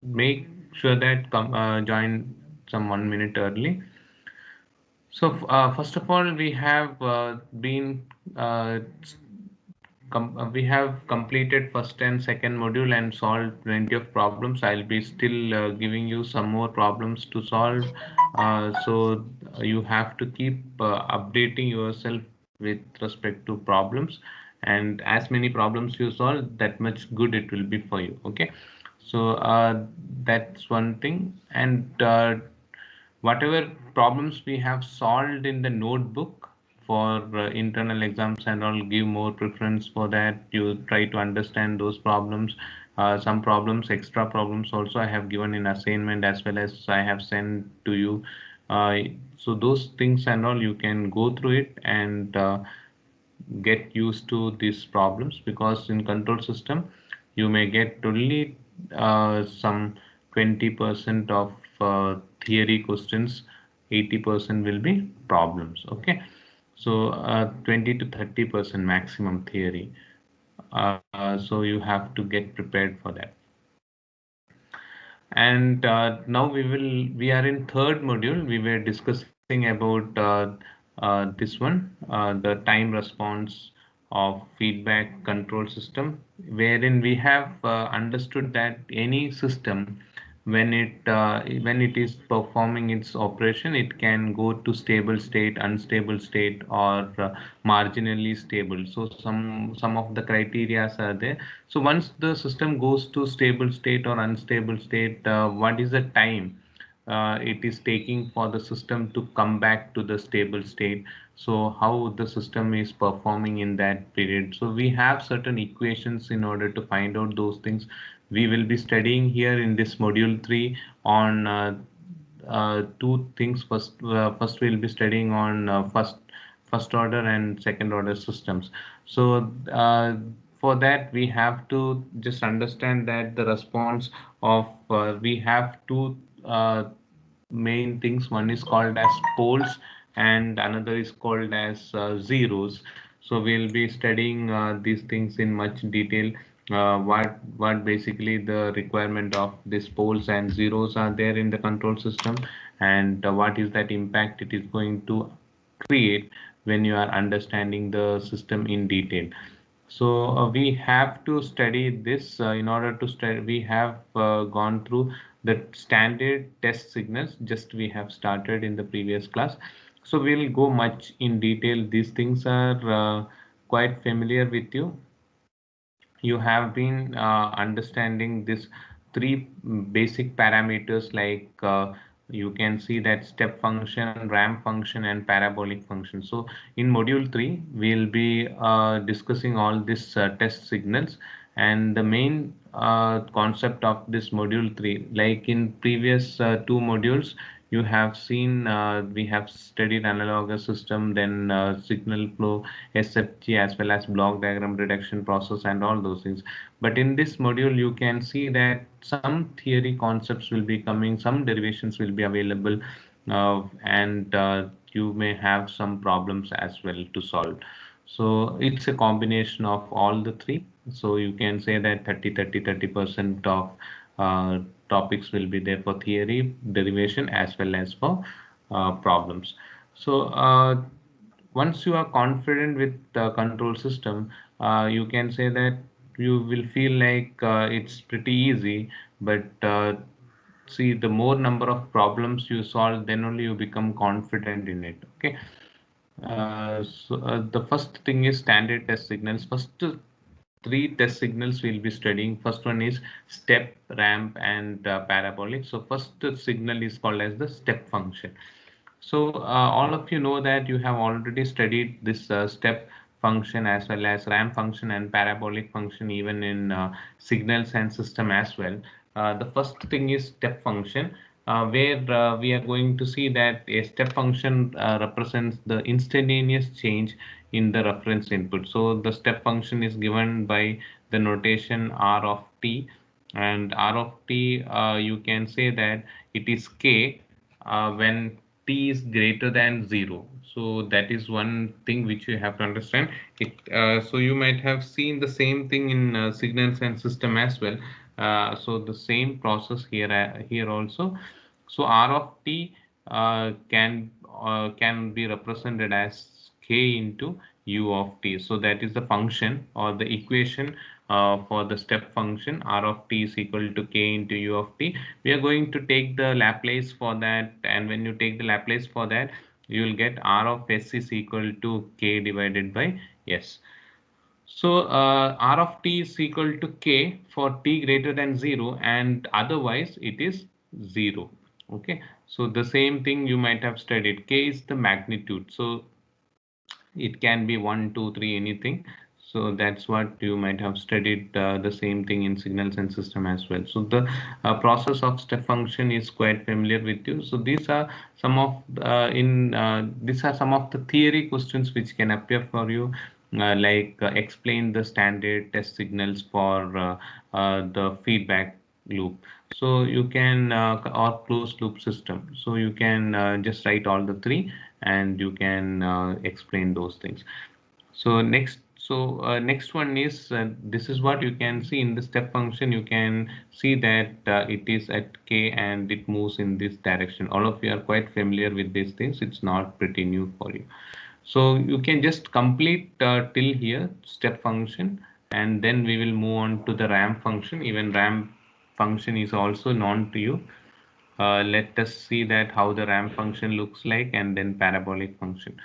make sure that join some 1 minute early. So first of all, we have been uh, we have completed first and second module and solved plenty of problems. I'll be still giving you some more problems to solve. So you have to keep updating yourself with respect to problems, and as many problems you solve, that much good it will be for you. Okay, so that's one thing, and whatever problems we have solved in the notebook for internal exams and all, give more preference for that. You try to understand those problems. Some problems, extra problems also I have given in assignment as well as I have sent to you. uh, so those things and all, you can go through it and get used to these problems, because in control system you may get only some 20% of theory questions, 80% will be problems. Okay, so 20 to 30% maximum theory. So you have to get prepared for that. And now we are in third module. We were discussing about this one, the time response of feedback control system, wherein we have understood that any system, when it is performing its operation, it can go to stable state, unstable state, or marginally stable. So some of the criterias are there. So once the system goes to stable state or unstable state, what is the time it is taking for the system to come back to the stable state? So how the system is performing in that period? So we have certain equations in order to find out those things. We will be studying here in this module 3 on two things. First we'll be studying on first order and second order systems. So for that, we have to just understand that the response of we have two main things. One is called as poles and another is called as zeros. So we'll be studying these things in much detail. What basically the requirement of these poles and zeros are there in the control system, and what is that impact it is going to create when you are understanding the system in detail. So we have to study this. In order to study, we have gone through the standard test signals. Just we have started in the previous class. So we'll go much in detail. These things are quite familiar with you. You have been understanding this three basic parameters, like you can see that step function, ramp function, and parabolic function. So in module 3 we'll be discussing all these test signals. And the main concept of this module 3, like in previous two modules, you have seen we have studied analogous system, then signal flow, SFG, as well as block diagram reduction process and all those things. But in this module, you can see that some theory concepts will be coming, some derivations will be available, and you may have some problems as well to solve. So it's a combination of all the three. So you can say that 30% of uh, topics will be there for theory, derivation, as well as for problems. So once you are confident with the control system, you can say that you will feel like it's pretty easy. But see, the more number of problems you solve, then only you become confident in it. Okay. The first thing is standard test signals. First three test signals we'll be studying. First one is step, ramp, and parabolic. So first signal is called as the step function. So all of you know that you have already studied this step function as well as ramp function and parabolic function, even in signals and system as well. The first thing is step function, where we are going to see that a step function represents the instantaneous change in the reference input. So the step function is given by the notation R of t, and R of t, you can say that it is k when t is greater than 0. So that is one thing which you have to understand. So you might have seen the same thing in signals and system as well. So the same process here also. So R of t can be represented as k into u of t. So that is the function or the equation for the step function. R of t is equal to k into u of t. We are going to take the Laplace for that, and when you take the Laplace for that, you will get R of s is equal to k divided by s. So R of t is equal to k for t greater than 0, and otherwise it is 0. Okay, so the same thing you might have studied. K is the magnitude, so it can be 1, 2, 3, anything. So that's what you might have studied, the same thing in signals and system as well. So the process of step function is quite familiar with you. So these are some of the theory questions which can appear for you, explain the standard test signals for the feedback loop. So you can or closed loop system. So you can just write all the three, and you can explain those things. So next one is, this is what you can see in the step function. You can see that it is at k and it moves in this direction. All of you are quite familiar with these things. It's not pretty new for you. So you can just complete till here step function, and then we will move on to the ramp function. Even ramp function is also known to you. Let us see that how the ramp function looks like, and then parabolic function.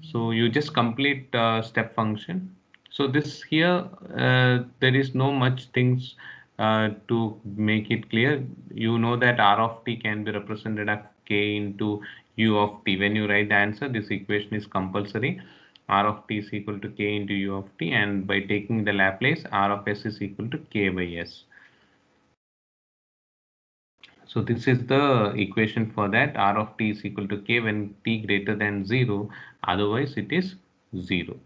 So you just complete step function. So this here, there is no much things to make it clear. You know that R of t can be represented as k into u of t. When you write the answer, this equation is compulsory. R of t is equal to k into u of t, and by taking the Laplace, R of s is equal to k by s. So this is the equation for that. R of t is equal to k when t greater than 0, otherwise it is 0.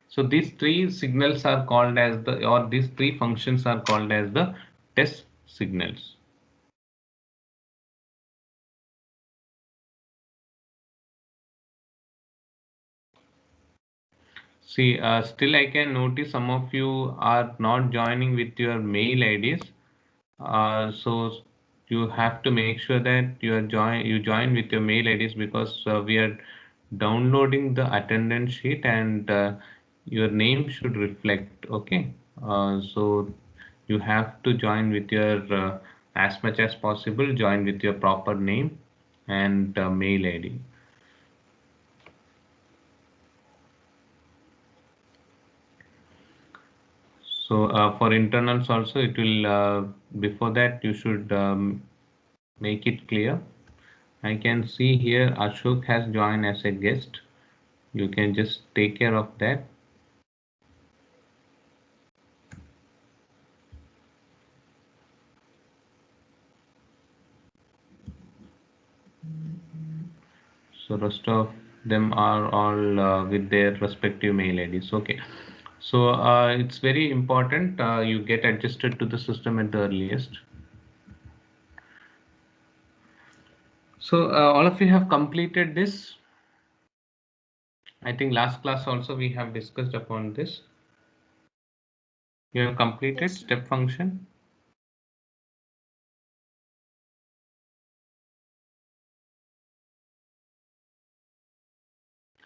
So these three signals are called as these three functions are called as the test signals. See, still I can notice some of you are not joining with your mail IDs. So you have to make sure that you join with your mail IDs, because we are downloading the attendance sheet, and your name should reflect. Okay, so you have to join with your as much as possible. Join with your proper name and mail ID. So for internals also, it will before that you should make it clear. I can see here Ashok has joined as a guest. You can just take care of that. So rest of them are all with their respective mail IDs. Okay. So it's very important you get adjusted to the system at the earliest. So all of you have completed this. I think last class also we have discussed upon this. You have completed Yes. step function.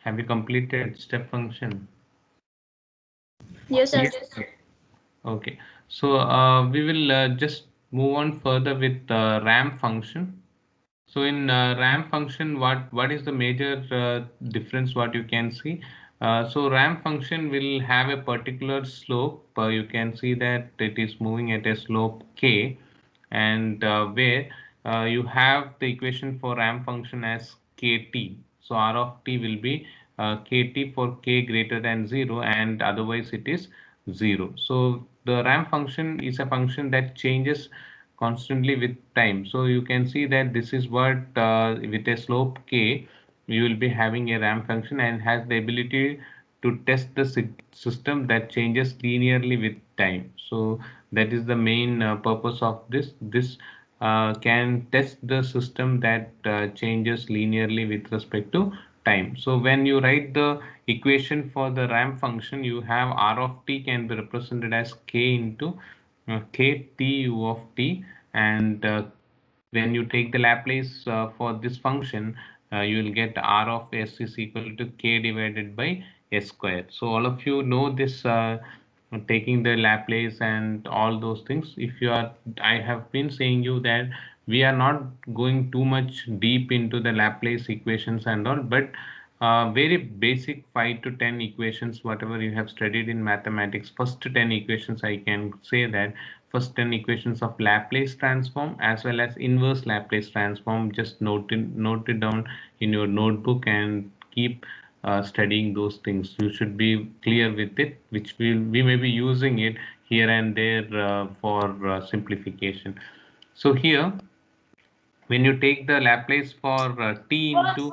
Have you completed step function? Yes, sir. Yes. Okay. So we will just move on further with ramp function. So in ramp function, what is the major difference what you can see? So ramp function will have a particular slope. You can see that it is moving at a slope k, and where you have the equation for ramp function as kt. So R of t will be kt for k greater than 0, and otherwise it is 0. So the ramp function is a function that changes constantly with time. So you can see that this is what with a slope k, you will be having a ramp function, and has the ability to test the system that changes linearly with time. So that is the main purpose of this. can test the system that changes linearly with respect to time. So when you write the equation for the ramp function, you have r of t can be represented as k into k t u of t, and when you take the Laplace for this function, you will get r of s is equal to k divided by s square. So all of you know this, taking the Laplace and all those things. If you are, I have been saying you that we are not going too much deep into the Laplace equations and all, but very basic 5 to 10 equations, whatever you have studied in mathematics, first 10 equations, I can say that first 10 equations of Laplace transform as well as inverse Laplace transform, just note it down in your notebook and keep studying those things. You should be clear with it, which we may be using it here and there for simplification. So here, when you take the Laplace for t into,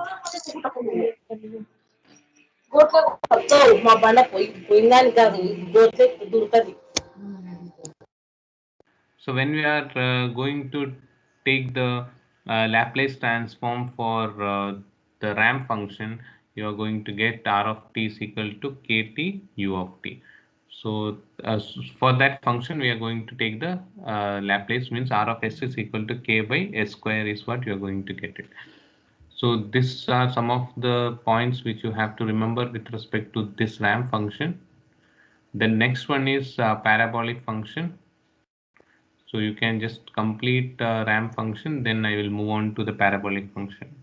so when we are going to take the Laplace transform for the ramp function, you are going to get r of t is equal to kt u of t. So for that function, we are going to take the Laplace, means r of s is equal to k by s square is what you are going to get it. So these are some of the points which you have to remember with respect to this ramp function. The next one is parabolic function. So you can just complete ramp function, then I will move on to the parabolic function.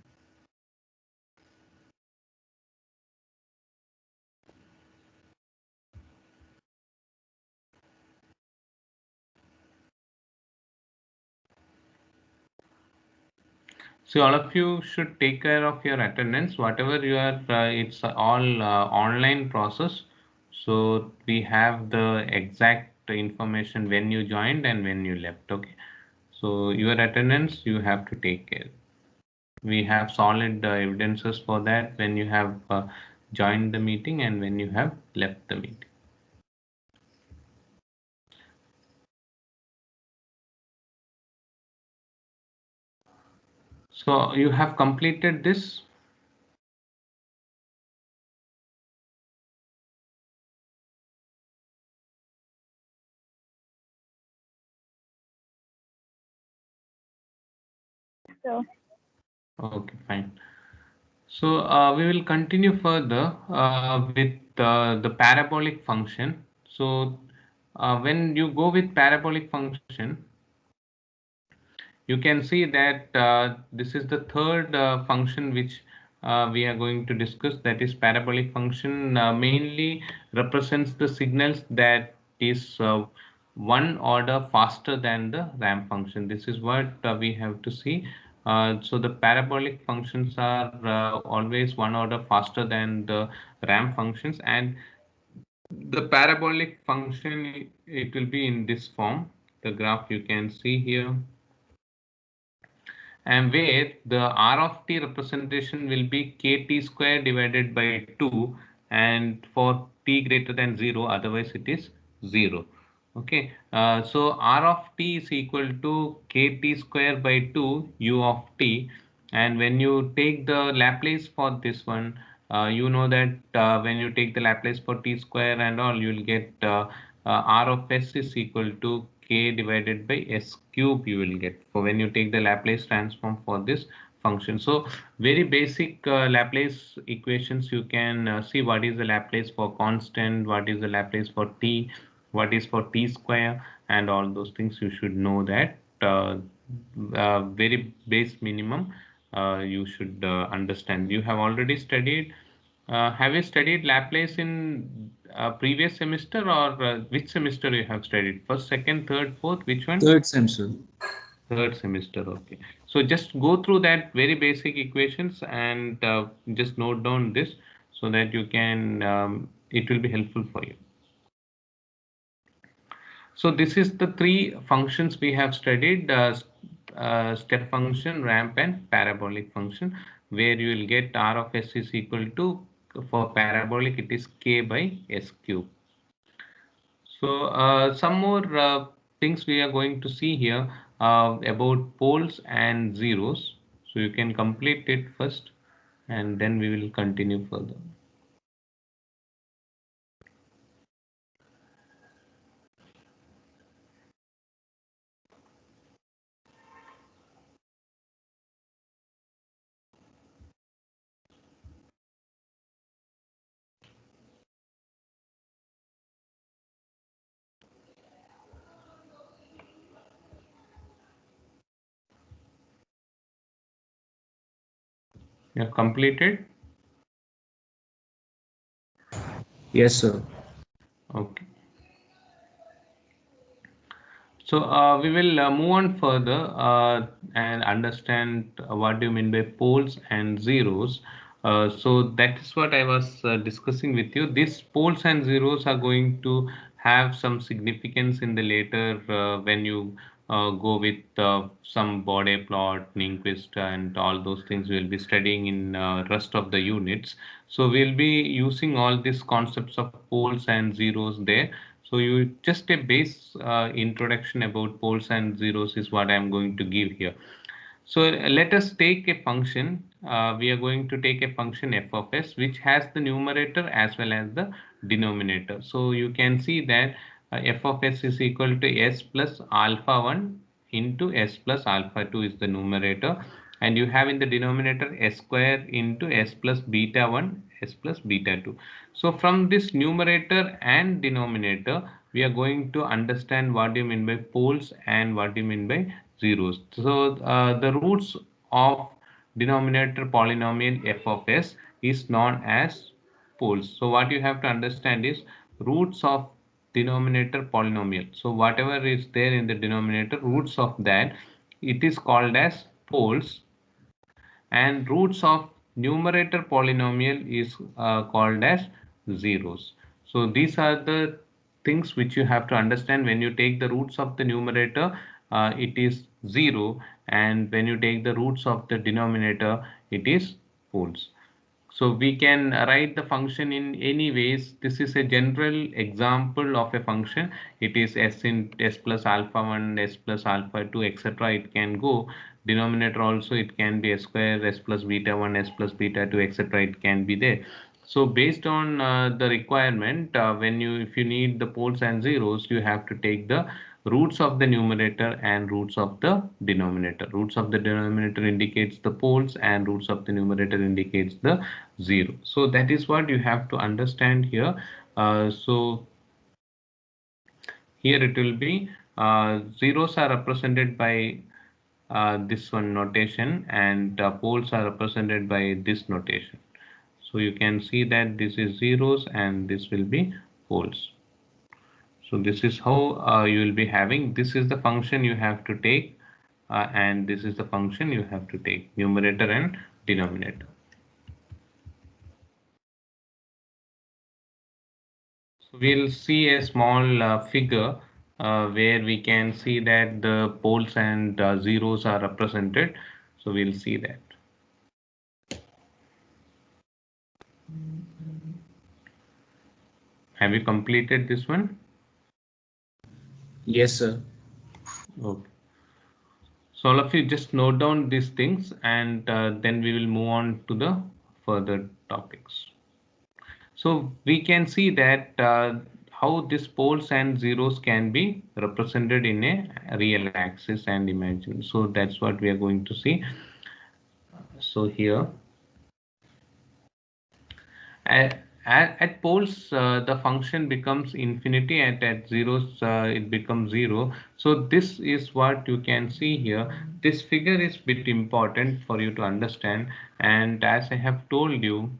So all of you should take care of your attendance, whatever you are, it's all online process. So we have the exact information when you joined and when you left. Okay. So your attendance, you have to take care. We have solid evidences for that when you have joined the meeting and when you have left the meeting. So you have completed this. Okay, fine. So we will continue further with the parabolic function. So when you go with parabolic function, you can see that this is the third function which we are going to discuss, that is parabolic function mainly represents the signals that is one order faster than the ramp function. This is what we have to see. So the parabolic functions are always one order faster than the ramp functions, and the parabolic function, it will be in this form. The graph you can see here, and where the r of t representation will be kt square divided by 2, and for t greater than 0, otherwise it is 0. Okay, so r of t is equal to kt square by 2 u of t, and when you take the Laplace for this one, you know that when you take the Laplace for t square and all, you will get r of s is equal to k divided by s cube, you will get for when you take the Laplace transform for this function. So very basic Laplace equations, you can see what is the Laplace for constant, what is the Laplace for t, what is for t square, and all those things you should know that very base minimum you should understand. You have already studied. Have you studied Laplace in previous semester, or which semester you have studied? First, second, third, fourth, which one? Third semester. Third semester, okay. So just go through that very basic equations and just note down this so that you can, it will be helpful for you. So this is the three functions we have studied, step function, ramp, and parabolic function, where you will get r of s is equal to, for parabolic, it is k by s cube. So some more things we are going to see here. about poles and zeros. So you can complete it first and then we will continue further. You have completed? Yes, sir. Okay. So we will move on further and understand what do you mean by poles and zeros. So that is what I was discussing with you. These poles and zeros are going to have some significance in the later when you go with some Bode plot, Nyquist, and all those things we'll be studying in rest of the units. So we'll be using all these concepts of poles and zeros there. So you just a base introduction about poles and zeros is what I'm going to give here. So let us take a function. We are going to take a function f of s which has the numerator as well as the denominator. So you can see that f of s is equal to s plus alpha 1 into s plus alpha 2 is the numerator, and you have in the denominator s square into s plus beta 1 s plus beta 2. So from this numerator and denominator we are going to understand what do you mean by poles and what do you mean by zeros. So the roots of denominator polynomial f of s is known as poles. So what you have to understand is roots of denominator polynomial. So whatever is there in the denominator, roots of that, it is called as poles, and roots of numerator polynomial is called as zeros. So these are the things which you have to understand. When you take the roots of the numerator, it is 0, and when you take the roots of the denominator, it is poles. So we can write the function in any ways. This is a general example of a function. It is s in s plus alpha 1, s plus alpha 2, etc. It can go. Denominator also it can be s square, s plus beta 1, s plus beta 2, etc. It can be there. So based on the requirement, when you if you need the poles and zeros, you have to take the roots of the numerator and roots of the denominator. Roots of the denominator indicates the poles and roots of the numerator indicates the zero. So that is what you have to understand here. So here it will be zeros are represented by this one notation, and poles are represented by this notation. So you can see that this is zeros and this will be poles. So this is how you will be having. This is the function you have to take, and this is the function you have to take, numerator and denominator. So we'll see a small figure where we can see that the poles and zeros are represented. So we'll see that. Have you completed this one? Yes, sir. Okay. So all of you just note down these things, and then we will move on to the further topics. So we can see that how these poles and zeros can be represented in a real axis and imagine. So that's what we are going to see. So here at poles the function becomes infinity, and at zeros it becomes 0. So this is what you can see here. This figure is bit important for you to understand, and as I have told you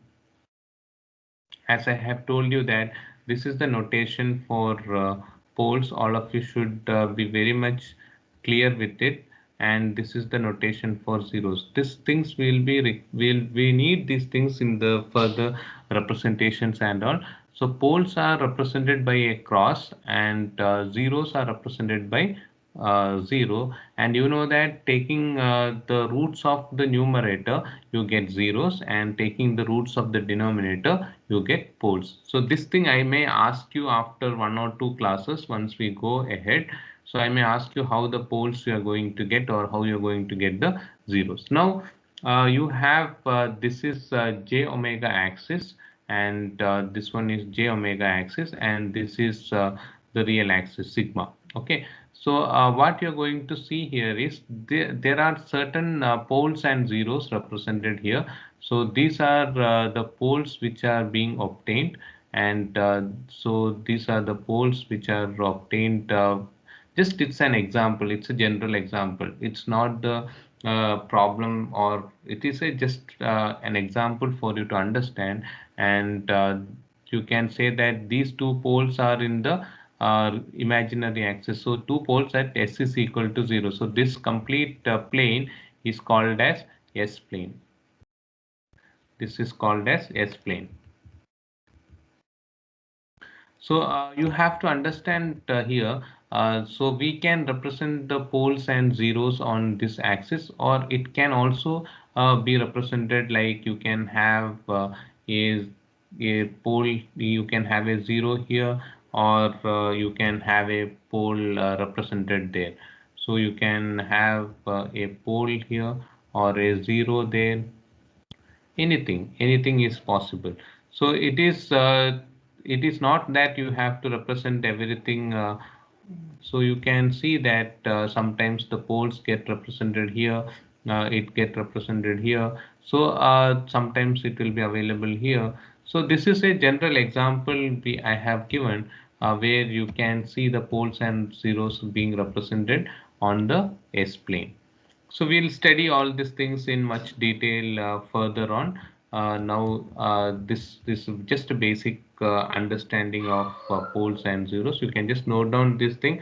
that this is the notation for poles. All of you should be very much clear with it. And this is the notation for zeros. These things will be we need these things in the further representations and all. So poles are represented by a cross, and zeros are represented by 0, and you know that taking the roots of the numerator you get zeros, and taking the roots of the denominator you get poles. So this thing I may ask you after 1 or 2 classes once we go ahead. So I may ask you how the poles you are going to get or how you're going to get the zeros. Now you have this is j omega axis, and this one is j omega axis, and this is the real axis sigma. Okay, so what you're going to see here is there are certain poles and zeros represented here. So these are the poles which are being obtained, and so these are the poles which are obtained. Just it's an example, it's a general example, it's not the problem, or it is a just an example for you to understand. And you can say that these two poles are in the imaginary axis, so two poles at s is equal to 0, so this complete plane is called as s plane. This is called as s plane. So you have to understand here. So we can represent the poles and zeros on this axis, or it can also be represented like you can have a pole, you can have a zero here, or you can have a pole represented there. So you can have a pole here or a zero there. Anything is possible. So it is not that you have to represent everything. So you can see that sometimes the poles get represented here, it get represented here, so sometimes it will be available here. So this is a general example I have given, where you can see the poles and zeros being represented on the S plane. So we'll study all these things in much detail further on. Now this is just a basic understanding of poles and zeros. You can just note down this thing.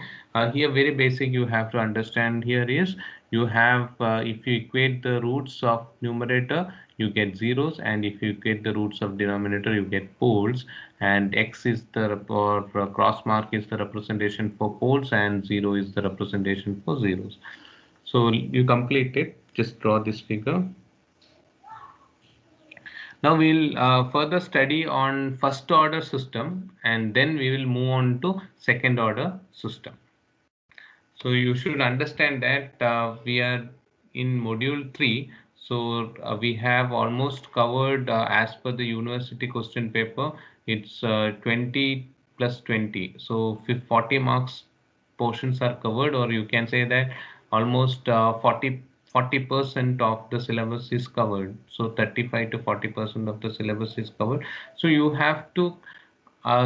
Here very basic you have to understand here is you have if you equate the roots of numerator you get zeros, and if you equate the roots of denominator you get poles, and x is the or cross mark is the representation for poles, and 0 is the representation for zeros. So you complete it, just draw this figure. Now we'll further study on first order system, and then we will move on to second order system. So you should understand that we are in module 3. So we have almost covered as per the university question paper. It's 20 plus 20. So 40 marks portions are covered, or you can say that almost 40% of the syllabus is covered. So 35 to 40% of the syllabus is covered. So you have to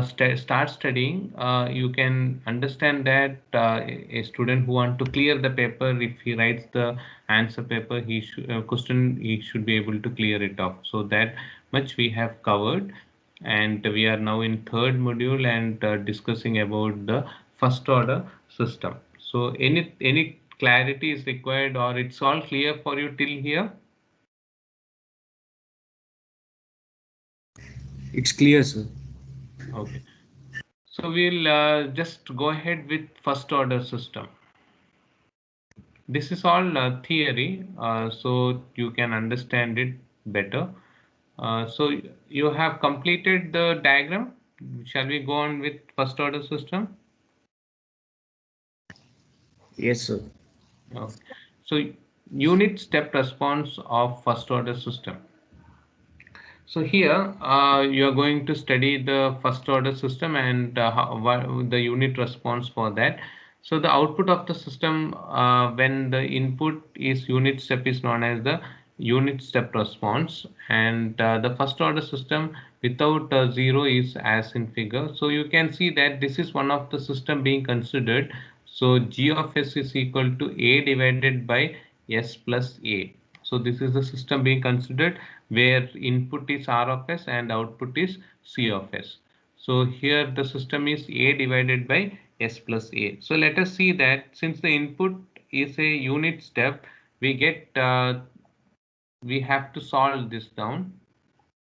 start studying. You can understand that a student who want to clear the paper, if he writes the answer paper, he should question, he should be able to clear it off. So that much we have covered, and we are now in third module and discussing about the first order system. So any clarity is required, or it's all clear for you till here? It's clear, sir. Okay. So we'll just go ahead with first order system. This is all theory, so you can understand it better. So you have completed the diagram. Shall we go on with first order system? Yes, sir. Okay. So unit step response of first order system. So here you are going to study the first order system and the unit response for that. So the output of the system when the input is unit step is known as the unit step response, and the first order system without zero is as in figure. So you can see that this is one of the system being considered. So g of s is equal to a divided by s plus a. So this is the system being considered where input is R of s and output is C of s. So here the system is A divided by s plus A. So let us see that since the input is a unit step, we get we have to solve this down.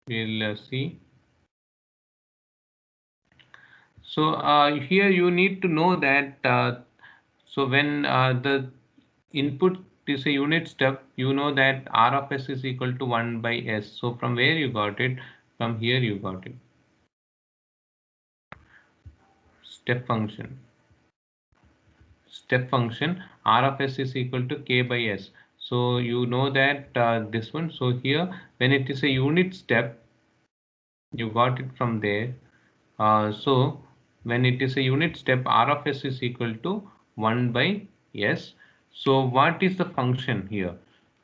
We'll see. So here you need to know that so when the input is a unit step, you know that R of s is equal to 1 by s. So from where you got it? From here you got it. Step function. step function, R of S is equal to K by S. So you know that this one. So here, when it is a unit step, you got it from there. So when it is a unit step, R of S is equal to 1 by S. So what is the function here?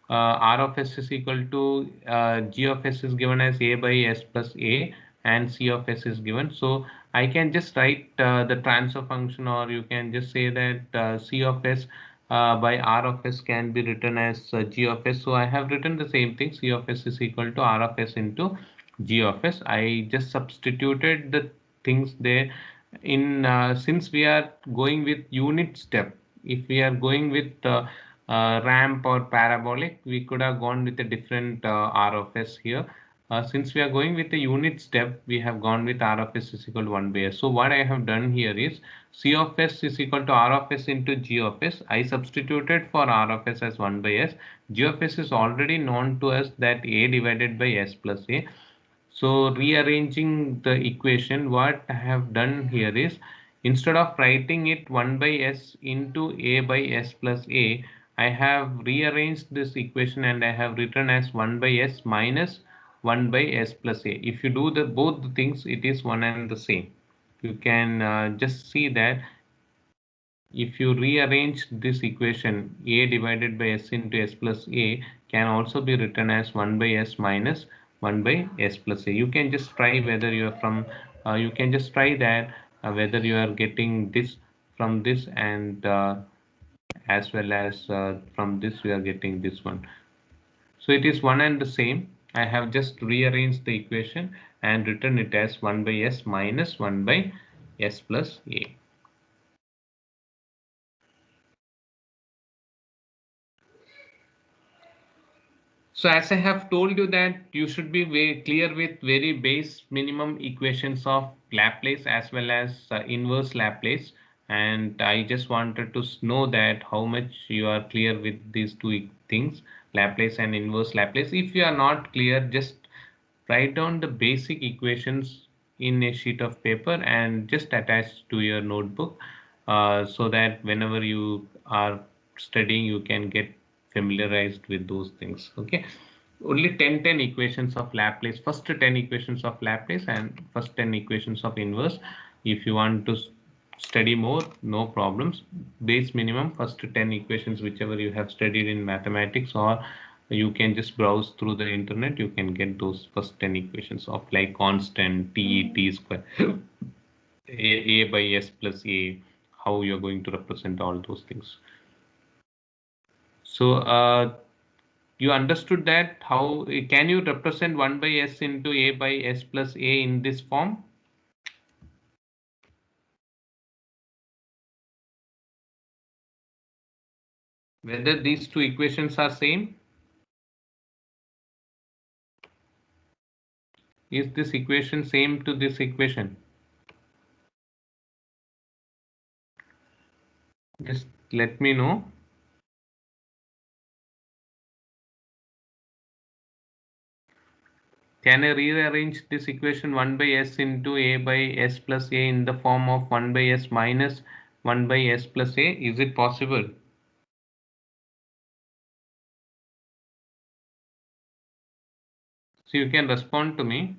R of S is equal to G of S is given as A by S plus A, and C of S is given. So I can just write the transfer function, or you can just say that C of S by R of S can be written as G of S. So I have written the same thing. C of S is equal to R of S into G of S. I just substituted the things there. In since we are going with unit step, if we are going with ramp or parabolic, we could have gone with a different R of S here. Since we are going with the unit step, we have gone with R of S is equal to 1 by S. So what I have done here is C of S is equal to R of S into G of S. I substituted for R of S as 1 by S. G of S is already known to us that A divided by S plus A. So rearranging the equation, what I have done here is, instead of writing it 1 by S into A by S plus A, I have rearranged this equation and I have written as 1 by S minus 1 by S plus A. If you do the both the things, it is one and the same. You can just see that if you rearrange this equation, A divided by S into S plus A can also be written as 1 by S minus 1 by S plus A. You can just try whether you are from, you can just try that whether you are getting this from this, and as well as from this you are getting this one. So it is one and the same. I have just rearranged the equation and written it as 1 by S minus 1 by S plus A. So as I have told you that you should be very clear with very base minimum equations of Laplace as well as inverse Laplace, and I just wanted to know that how much you are clear with these two things, Laplace and inverse Laplace. If you are not clear, just write down the basic equations in a sheet of paper and just attach to your notebook, so that whenever you are studying you can get familiarized with those things. Okay, only 10 equations of Laplace, first 10 equations of Laplace and first 10 equations of inverse. If you want to study more, no problems. Base minimum, first 10 equations whichever you have studied in mathematics, or you can just browse through the internet, you can get those first 10 equations of like constant T square a by S plus A, how you're going to represent all those things. So you understood that how can you represent 1 by S into A by S plus A in this form? Whether these two equations are same? Is this equation same to this equation? Just let me know. Can I rearrange this equation 1 by S into A by S plus A in the form of 1 by S minus 1 by S plus A? Is it possible? So you can respond to me.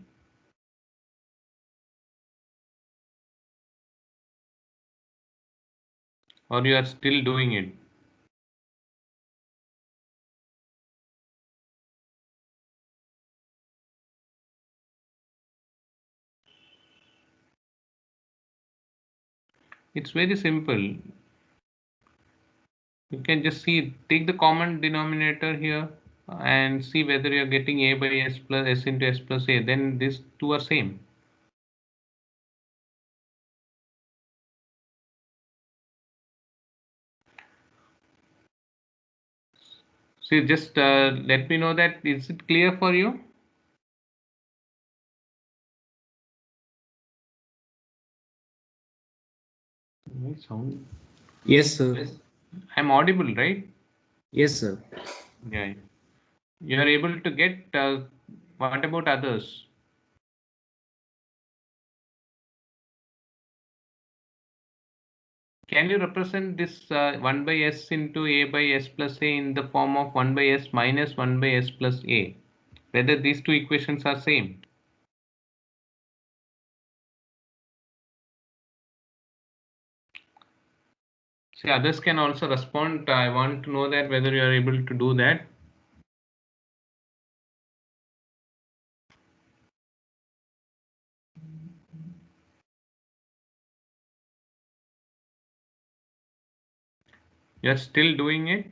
Or you are still doing it? It's very simple. You can just see, take the common denominator here and see whether you are getting A by S plus S into S plus A. Then these two are same. So just let me know that is it clear for you? Sound. Yes, sir. I'm audible, right? Yes, sir. Yeah. You are able to get. What about others? Can you represent this 1 by s into a by s plus a in the form of 1 by s minus 1 by s plus a? Whether these two equations are same? See, others can also respond. I want to know that whether you are able to do that. You are still doing it?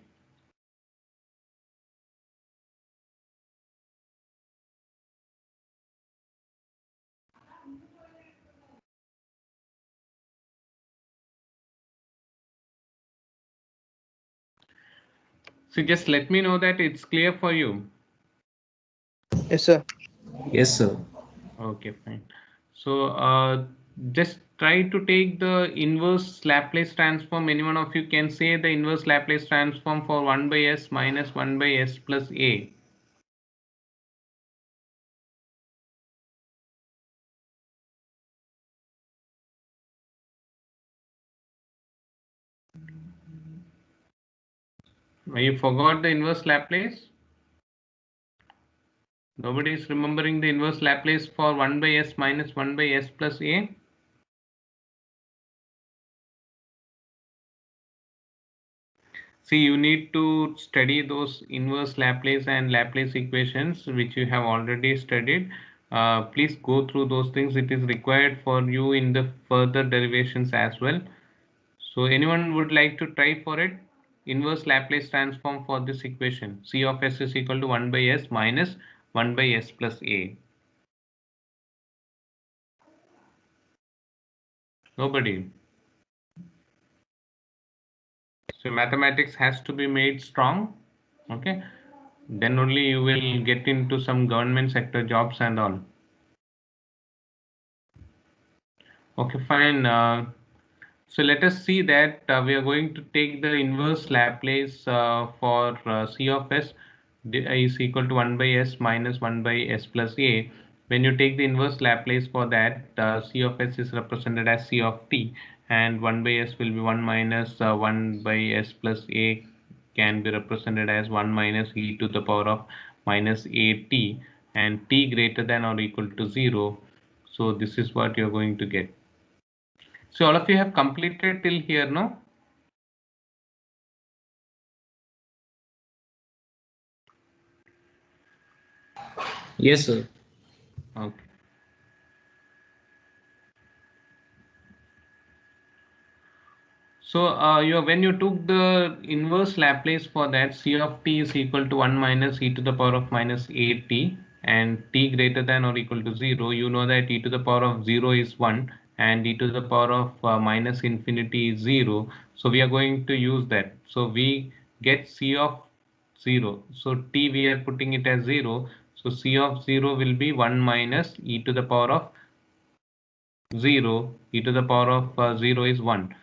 So just let me know that it's clear for you. Yes, sir. Yes, sir. Okay, fine. So just try to take the inverse Laplace transform. Any one of you can say the inverse Laplace transform for 1 by s minus 1 by s plus a. You forgot the inverse Laplace? Nobody is remembering the inverse Laplace for 1 by s minus 1 by s plus a? See, you need to study those inverse Laplace and Laplace equations which you have already studied. Please go through those things. It is required for you in the further derivations as well. So anyone would like to try for it? Inverse Laplace transform for this equation. C of s is equal to 1 by s minus 1 by s plus a. Nobody. So mathematics has to be made strong. Okay. Then only you will get into some government sector jobs and all. Okay, fine. So let us see that we are going to take the inverse Laplace for C of s is equal to 1 by s minus 1 by s plus a. When you take the inverse Laplace for that, C of s is represented as C of t, and 1 by s will be 1 minus 1 by s plus a can be represented as 1 minus e to the power of minus a t, and t greater than or equal to 0. So this is what you're going to get. So all of you have completed till here, no? Yes, sir. Okay. So when you took the inverse Laplace for that, C of t is equal to 1 minus e to the power of minus a t, and t greater than or equal to 0, you know that e to the power of 0 is 1 and e to the power of minus infinity is 0. So we are going to use that. So we get C of 0. So t we are putting it as 0. So C of 0 will be 1 minus e to the power of 0, e to the power of 0 is 1.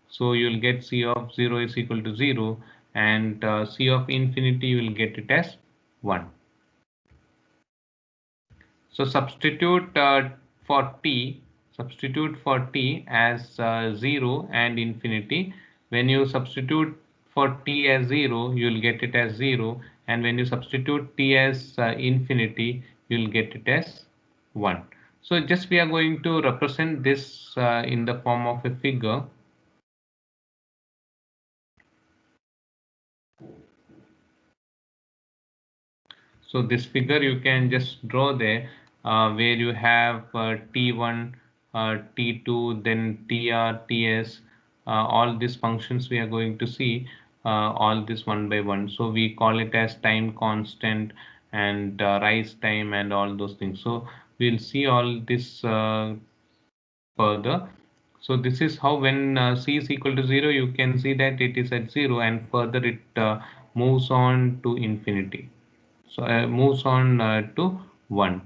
So you will get C of 0 is equal to 0, and C of infinity you will get it as 1. So for t, substitute for t as 0 and infinity. When you substitute for t as 0, you will get it as 0, and when you substitute t as infinity, you will get it as 1. So just we are going to represent this in the form of a figure. So this figure you can just draw there, where you have T1, T2, then TR, TS, all these functions we are going to see, all this one by one. So we call it as time constant and rise time and all those things. So we'll see all this further. So this is how when c is equal to 0, you can see that it is at 0, and further it moves on to infinity. So moves on to 1.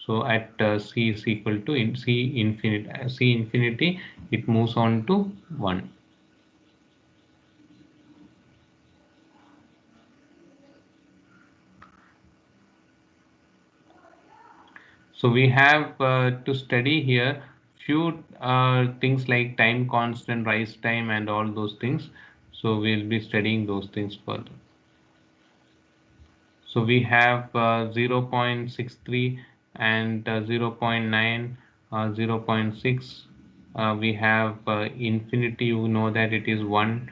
So at c is equal to c infinity, it moves on to 1. So we have to study here few things like time constant, rise time, and all those things. So we'll be studying those things further. So we have 0.63 and 0.9, 0.6. We have infinity, you know that it is 1.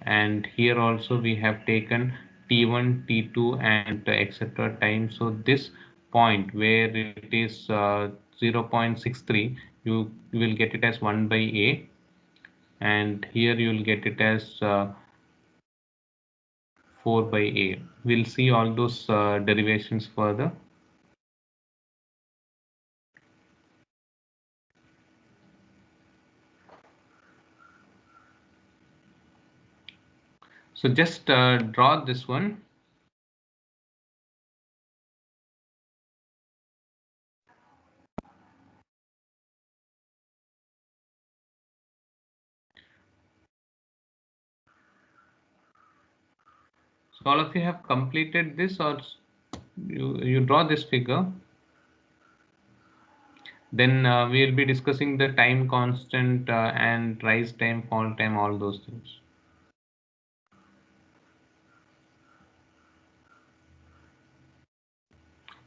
And here also we have taken T1, T2, and etc. time. So this point where it is 0.63, you will get it as 1 by A. And here you will get it as 4 by A. We'll see all those derivations further. So just draw this one. So all of you have completed this, or you draw this figure. Then we'll be discussing the time constant and rise time, fall time, all those things.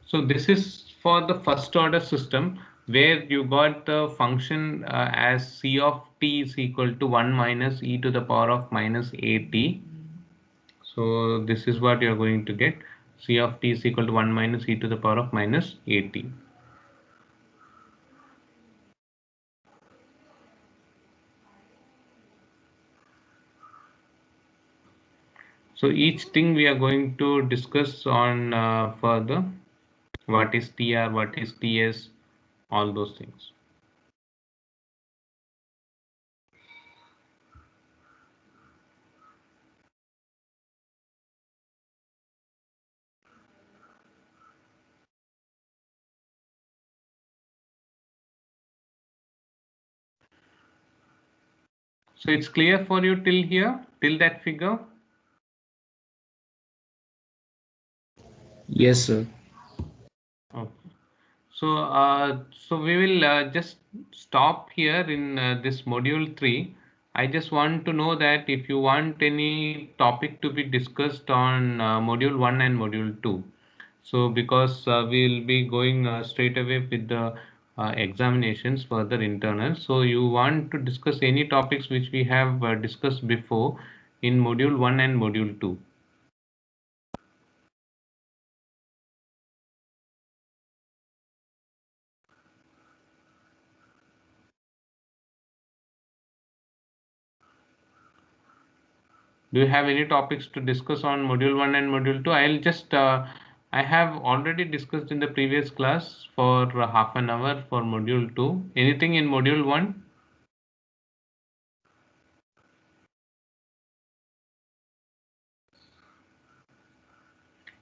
So this is for the first order system where you got the function as c of t is equal to 1 minus e to the power of minus at. So this is what you are going to get. C of t is equal to 1 minus e to the power of minus at. So each thing we are going to discuss on further. What is TR, what is TS, all those things. So it's clear for you till here, till that figure? Yes, sir. Okay. So we will just stop here in this module 3. I just want to know that if you want any topic to be discussed on module 1 and module 2. So because we'll be going straight away with the examinations for the internal. So you want to discuss any topics which we have discussed before in module 1 and module 2. Do you have any topics to discuss on module 1 and module 2? I'll just, I have already discussed in the previous class for half an hour for module 2. Anything in module 1?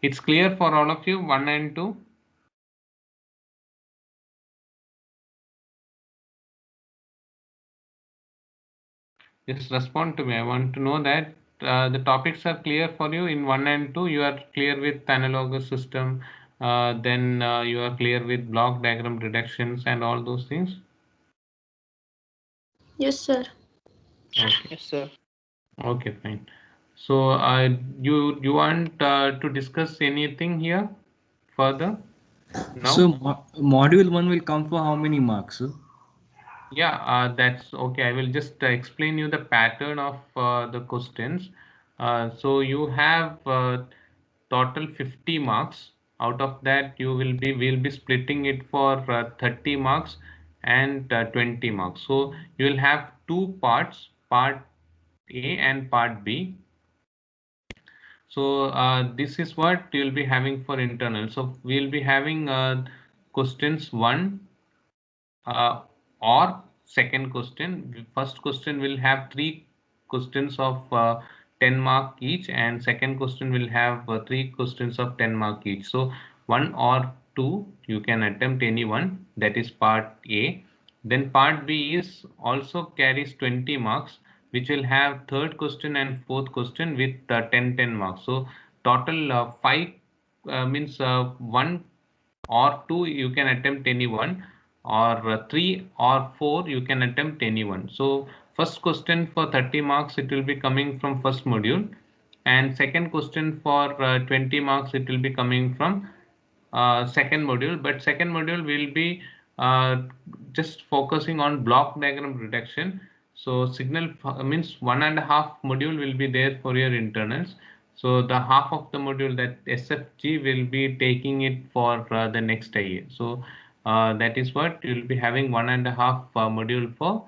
It's clear for all of you, 1 and 2? Just respond to me. I want to know that the topics are clear for you in 1 and 2. You are clear with analogous system. Then you are clear with block diagram reductions and all those things. Yes, sir. Okay. Yes, sir. Okay, fine. So you want to discuss anything here further now? So module 1 will come for how many marks, sir? Yeah, that's okay. I will just explain you the pattern of the questions. So you have total 50 marks. Out of that, we'll be splitting it for 30 marks and 20 marks. So you will have two parts, part A and part B. So this is what you'll be having for internal. So we'll be having questions 1 or second question. First question will have 3 questions of 10 mark each, and second question will have 3 questions of 10 mark each. So 1 or 2 you can attempt any one. That is part A. Then part B is also carries 20 marks, which will have third question and fourth question with 10 marks. So total 5 means 1 or 2 you can attempt any one, or 3 or 4, you can attempt any one. So first question for 30 marks, it will be coming from first module, and second question for 20 marks, it will be coming from second module. But second module will be just focusing on block diagram reduction. So signal means 1.5 module will be there for your internals. So the half of the module, that SFG, will be taking it for the next IA. So that is what you will be having 1.5 module for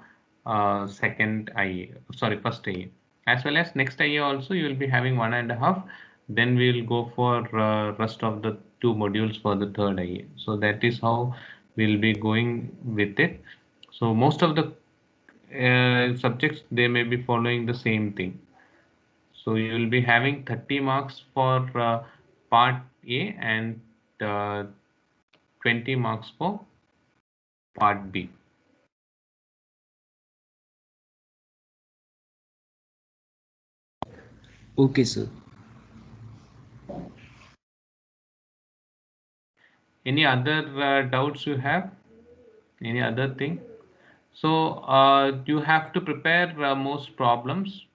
second IA, sorry, first IA, as well as next IA also you will be having 1.5. Then we will go for rest of the 2 modules for the third IA. So that is how we'll be going with it. So most of the subjects, they may be following the same thing. So you will be having 30 marks for part A and 20 marks for part B. Okay, sir. Any other doubts you have? Any other thing? So you have to prepare most problems